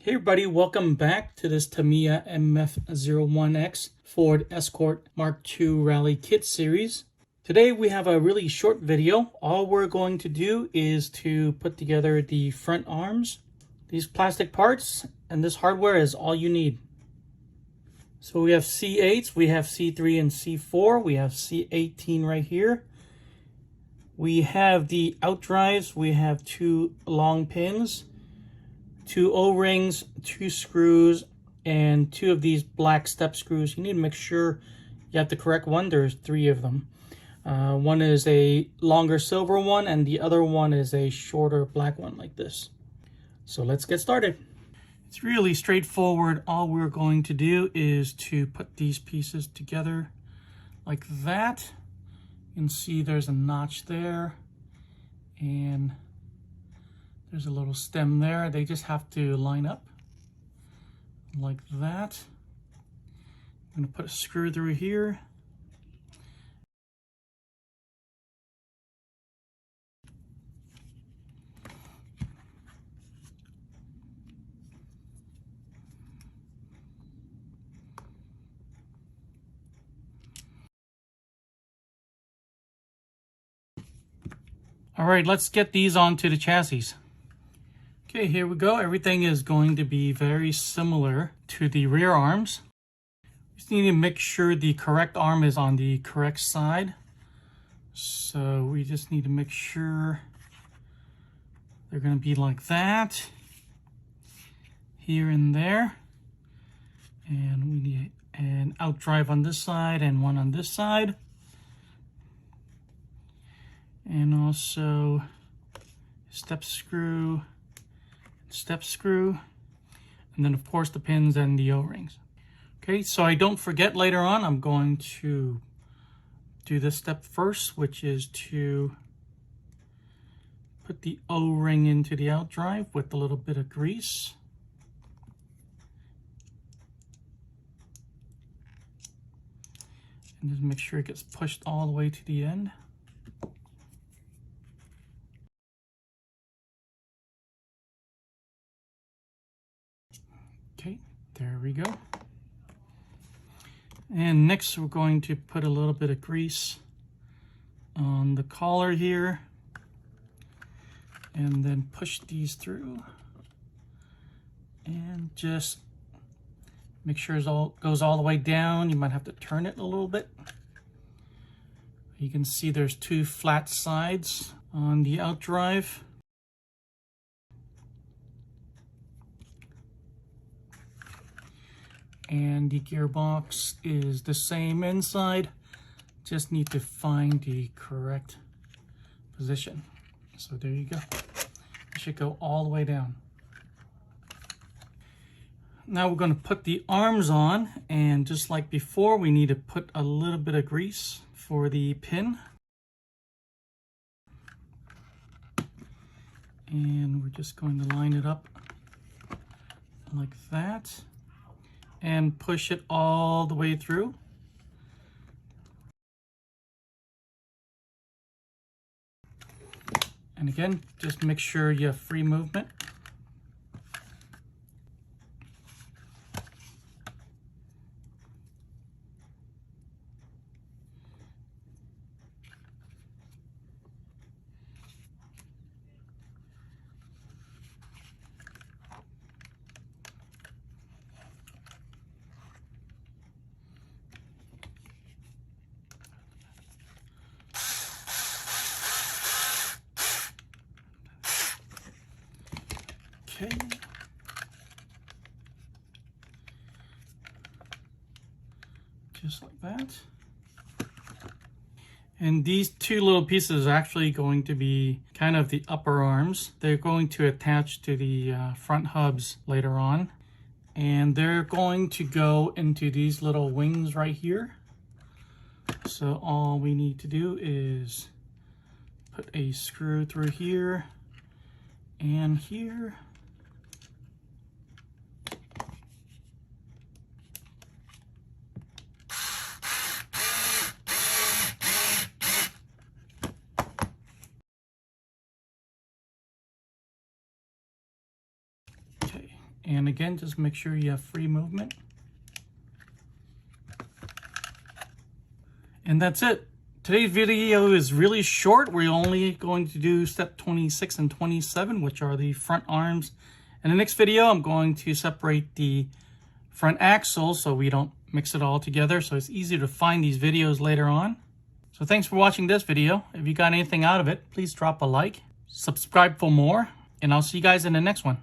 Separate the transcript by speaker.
Speaker 1: Hey everybody, welcome back to this Tamiya MF-01X Ford Escort Mk.II Rally Kit series. Today we have a really short video. All we're going to do is to put together the front arms, these plastic parts, and this hardware is all you need. So we have C8s, we have C3 and C4, we have C18 right here. We have the outdrives, we have two long pins, two O-rings, two screws, and two of these black step screws. You need to make sure you have the correct one. There's three of them. One is a longer silver one, and the other one is a shorter black one like this. So let's get started. It's really straightforward. All we're going to do is to put these pieces together like that. You can see there's a notch there, and there's a little stem there. They just have to line up like that. I'm going to put a screw through here. All right, let's get these onto the chassis. Okay, here we go. Everything is going to be very similar to the rear arms. We just need to make sure the correct arm is on the correct side. So we just need to make sure they're going to be like that, here and there. And we need an outdrive on this side and one on this side. And also step screw, and then of course the pins and the O-rings. Okay, so I don't forget later on, I'm going to do this step first, which is to put the O-ring into the outdrive with a little bit of grease. And just make sure it gets pushed all the way to the end. Okay, there we go. And next we're going to put a little bit of grease on the collar here and then push these through and just make sure it goes all the way down. You might have to turn it a little bit. You can see there's two flat sides on the outdrive. And the gearbox is the same inside. Just need to find the correct position. So there you go. It should go all the way down. Now we're going to put the arms on, and just like before, we need to put a little bit of grease for the pin. And we're just going to line it up like that and push it all the way through. And again, just make sure you have free movement. Okay. Just like that. And these two little pieces are actually going to be kind of the upper arms. They're going to attach to the front hubs later on. And they're going to go into these little wings right here. So all we need to do is put a screw through here and here. And again, just make sure you have free movement. And that's it. Today's video is really short. We're only going to do step 26 and 27, which are the front arms. In the next video, I'm going to separate the front axles so we don't mix it all together, so it's easier to find these videos later on. So thanks for watching this video. If you got anything out of it, please drop a like, subscribe for more, and I'll see you guys in the next one.